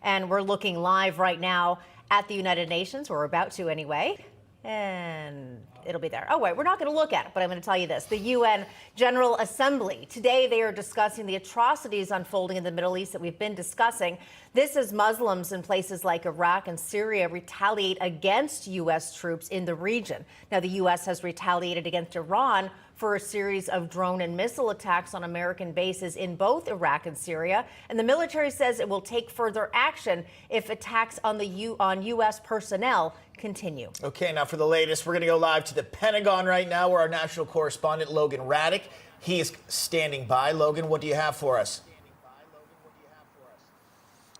And we're looking live right now at the United Nations. We're about to anyway. And it'll be there. Oh, wait, we're not going to look at it, but I'm going to tell you this. The UN General Assembly. Today, they are discussing the atrocities unfolding in the Middle East that we've been discussing. This as Muslims in places like Iraq and Syria retaliate against U.S. troops in the region. Now, the U.S. has retaliated against Iran for a series of drone and missile attacks on American bases in both Iraq and Syria. And the military says it will take further action if attacks on U.S. personnel continue. Okay, now for the latest, we're going to go live to the Pentagon right now, where our national correspondent, Logan Raddick, he is standing by. Logan, what do you have for us?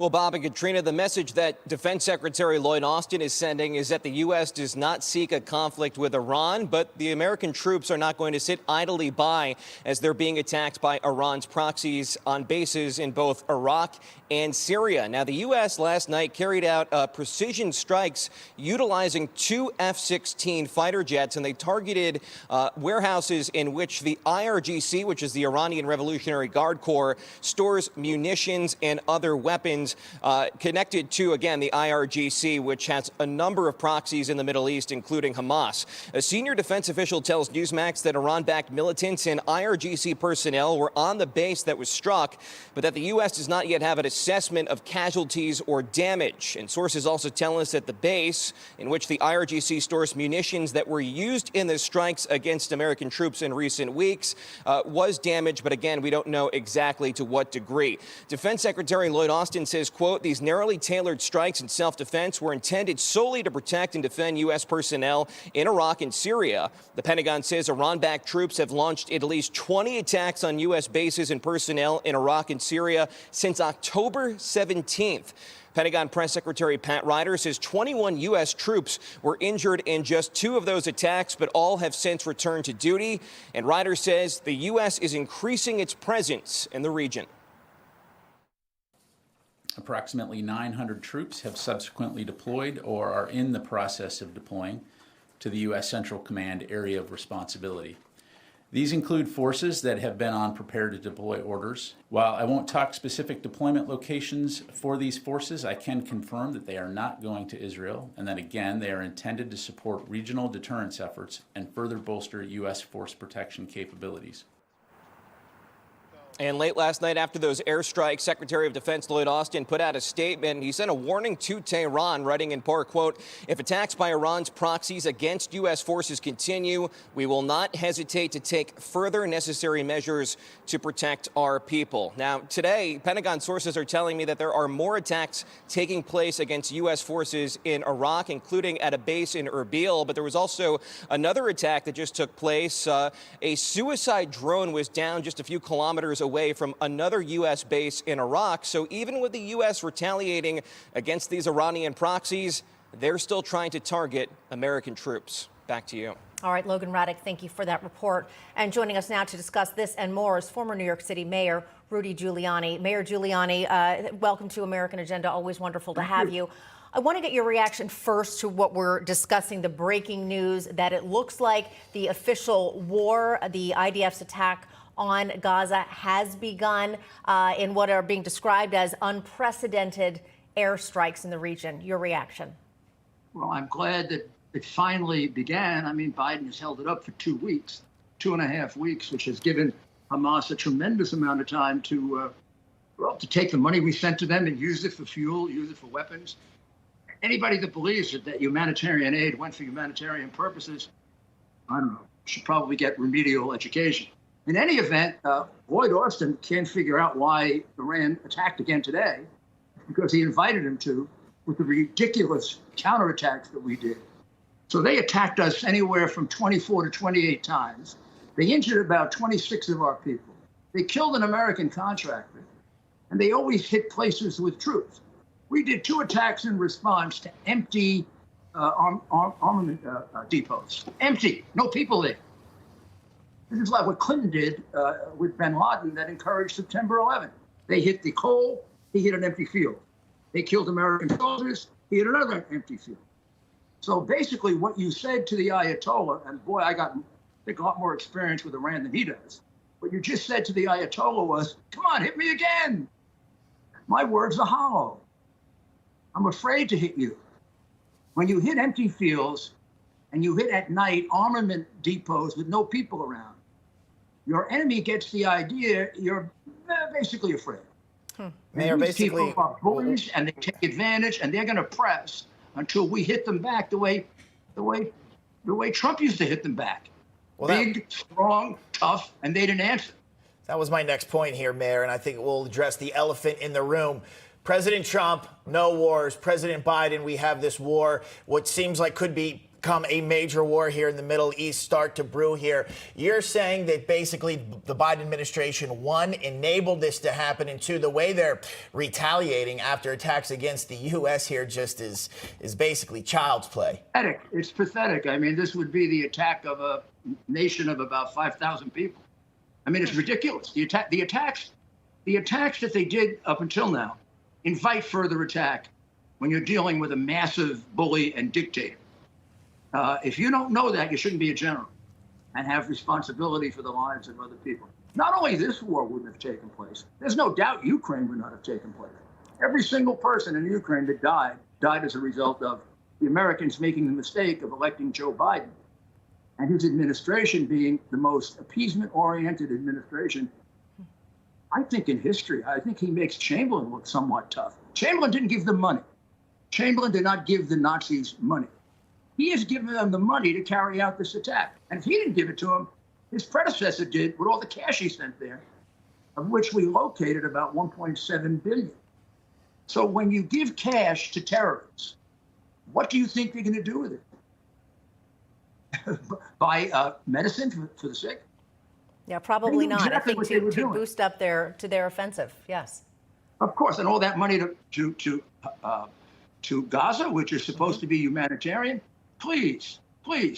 Well, Bob and Katrina, the message that Defense Secretary Lloyd Austin is sending is that the U.S. does not seek a conflict with Iran, but the American troops are not going to sit idly by as they're being attacked by Iran's proxies on bases in both Iraq and Syria. Now, the U.S. last night carried out precision strikes utilizing two F-16 fighter jets, and they targeted warehouses in which the IRGC, which is the Iranian Revolutionary Guard Corps, stores munitions and other weapons connected to, again, the IRGC, which has a number of proxies in the Middle East, including Hamas. A senior defense official tells Newsmax that Iran-backed militants and IRGC personnel were on the base that was struck, but that the U.S. does not yet have an assessment of casualties or damage. And sources also tell us that the base in which the IRGC stores munitions that were used in the strikes against American troops in recent weeks was damaged, but again, we don't know exactly to what degree. Defense Secretary Lloyd Austin says, quote, these narrowly tailored strikes in self-defense were intended solely to protect and defend U.S. personnel in Iraq and Syria. The Pentagon says Iran-backed troops have launched at least 20 attacks on U.S. bases and personnel in Iraq and Syria since October 17th. Pentagon Press Secretary Pat Ryder says 21 U.S. troops were injured in just two of those attacks, but all have since returned to duty. And Ryder says the U.S. is increasing its presence in the region. Approximately 900 troops have subsequently deployed or are in the process of deploying to the U.S. Central Command area of responsibility. These include forces that have been on prepare to deploy orders. While I won't talk specific deployment locations for these forces, I can confirm that they are not going to Israel, and that again, they are intended to support regional deterrence efforts and further bolster U.S. force protection capabilities. And late last night, after those airstrikes, Secretary of Defense Lloyd Austin put out a statement. He sent a warning to Tehran, writing in part, quote, if attacks by Iran's proxies against U.S. forces continue, we will not hesitate to take further necessary measures to protect our people. Now, today, Pentagon sources are telling me that there are more attacks taking place against U.S. forces in Iraq, including at a base in Erbil. But there was also another attack that just took place. A suicide drone was down just a few kilometers away from another U.S. base in Iraq. So even with the U.S. retaliating against these Iranian proxies, they're still trying to target American troops. Back to you. All right, Logan Raddick, thank you for that report. And joining us now to discuss this and more is former New York City Mayor Rudy Giuliani. Mayor Giuliani, welcome to American Agenda. Always wonderful to have you. I want to get your reaction first to what we're discussing, the breaking news that it looks like the official war, the IDF's attack on Gaza has begun in what are being described as unprecedented airstrikes in the region. Your reaction? Well, I'm glad that it finally began. I mean, Biden has held it up for 2 weeks, 2.5 weeks, which has given Hamas a tremendous amount of time to take the money we sent to them and use it for fuel, use it for weapons. Anybody that believes that humanitarian aid went for humanitarian purposes, I don't know, should probably get remedial education. In any event, Lloyd Austin can't figure out why Iran attacked again today, because he invited him to with the ridiculous counterattacks that we did. So they attacked us anywhere from 24 to 28 times. They injured about 26 of our people. They killed an American contractor, and they always hit places with troops. We did 2 attacks in response to empty armament depots. Empty, no people there. This is like what Clinton did with bin Laden that encouraged September 11th. They hit the coal, he hit an empty field. They killed American soldiers, he hit another empty field. So basically what you said to the Ayatollah, and boy, I think a lot more experience with Iran than he does. What you just said to the Ayatollah was, come on, hit me again. My words are hollow. I'm afraid to hit you. When you hit empty fields and you hit at night armament depots with no people around, your enemy gets the idea you're basically afraid. Mayor, These basically, people are bullies, and they take advantage, and they're going to press until we hit them back the way Trump used to hit them back. Well, Big, strong, tough, and they didn't answer. that was my next point here, Mayor, and I think we'll address the elephant in the room. President Trump, no wars. President Biden, we have this war, what seems like could become a major war here in the Middle East start to brew here. You're saying that basically the Biden administration, one, enabled this to happen, and two, the way they're retaliating after attacks against the U.S. here just is basically child's play. Pathetic. It's pathetic. I mean, this would be the attack of a nation of about 5,000 people. I mean, it's ridiculous. The attacks that they did up until now invite further attack when you're dealing with a massive bully and dictator. If you don't know that, you shouldn't be a general and have responsibility for the lives of other people. Not only this war wouldn't have taken place, there's no doubt Ukraine would not have taken place. Every single person in Ukraine that died as a result of the Americans making the mistake of electing Joe Biden and his administration being the most appeasement-oriented administration, I think, in history. I think he makes Chamberlain look somewhat tough. Chamberlain didn't give them money. Chamberlain did not give the Nazis money. He has given them the money to carry out this attack. And if he didn't give it to them, his predecessor did with all the cash he sent there, of which we located about 1.7 billion. So when you give cash to terrorists, what do you think they're going to do with it? Buy medicine for the sick? Yeah, probably not. Exactly I think what they were to doing. boost up their offensive. Yes. Of course, and all that money to Gaza, which is supposed to be humanitarian. Please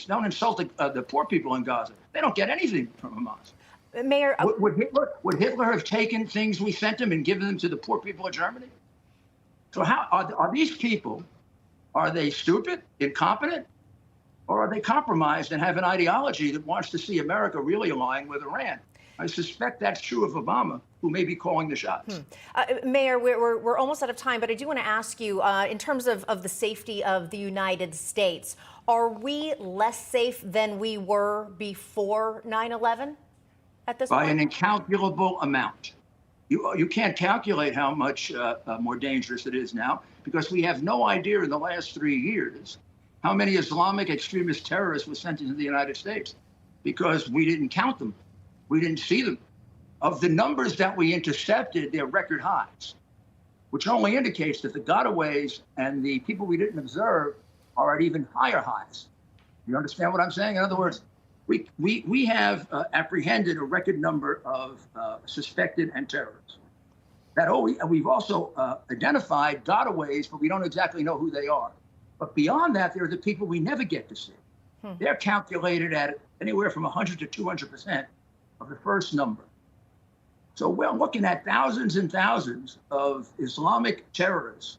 don't insult the poor people in Gaza. They don't get anything from Hamas. Mayor, Would Hitler have taken things we sent him and given them to the poor people of Germany? So how are these people? Are they stupid, incompetent, or are they compromised and have an ideology that wants to see America really align with Iran? I suspect that's true of Obama, who may be calling the shots. Mayor, we're almost out of time, but I do want to ask you, in terms of the safety of the United States, are we less safe than we were before 9/11 at this point? By an incalculable amount. You can't calculate how much more dangerous it is now, because we have no idea in the last 3 years how many Islamic extremist terrorists were sent into the United States, because we didn't count them. We didn't see them. Of the numbers that we intercepted, they're record highs, which only indicates that the gotaways and the people we didn't observe are at even higher highs. You understand what I'm saying? In other words, we have apprehended a record number of suspected and terrorists. We've also identified gotaways, but we don't exactly know who they are. But beyond that, there are the people we never get to see. They're calculated at anywhere from 100 to 200% of the first number. So we're looking at thousands and thousands of Islamic terrorists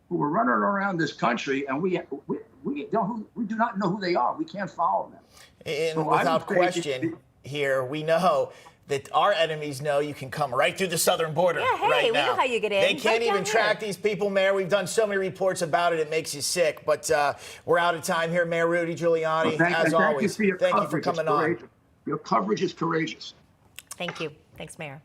who are running around this country, and we do not know who they are. We can't follow them. And So without question here, we know that our enemies know you can come right through the southern border Yeah, hey, right we now. know how you get in. They can't Right even down track here. these people, Mayor. We've done so many reports about it, it makes you sick. But we're out of time here, Mayor Rudy Giuliani, as always. Thank you for coming on. Your coverage is courageous. Thank you. Thanks, Mayor.